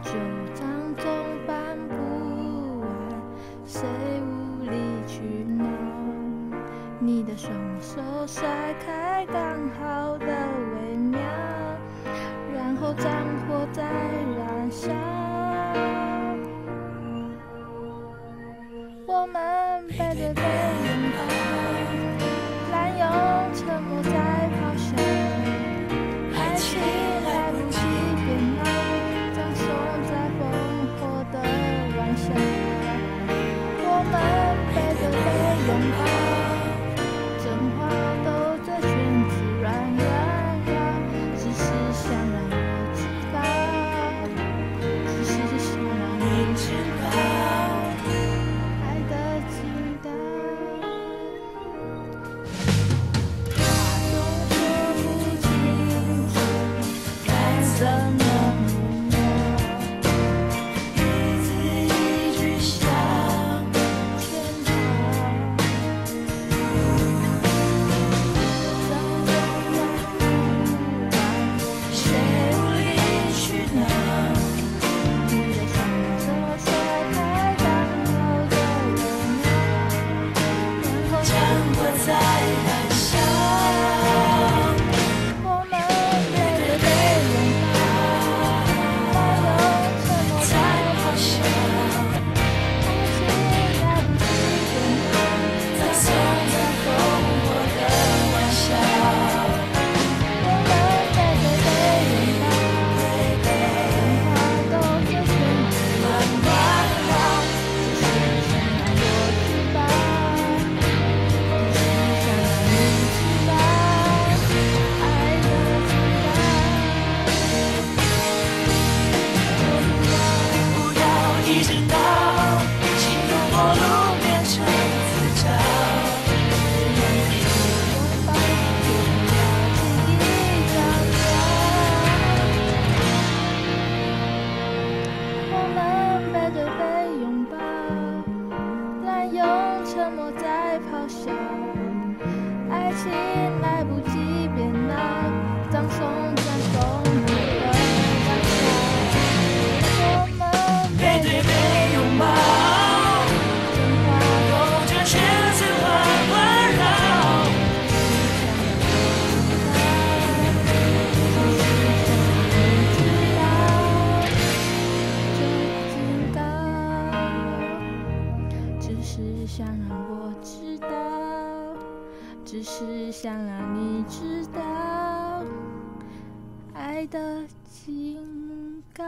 旧账总翻不完，谁无理取闹？你的双手甩开刚好的微妙，然后战火在燃烧。我们背对背拥抱，滥用沉默在咆哮，爱情来不及变老，葬送在烽火的玩笑。我们背对背拥抱，真话都在圈子软绕，只是想让我知道，只是想让你知道。沉默在咆哮，爱情来不及变老，葬送在烽火的燃烧。我们背对背拥抱，真话都在圈子环绕，只是想让我知道，只是想让你知道，爱的警告。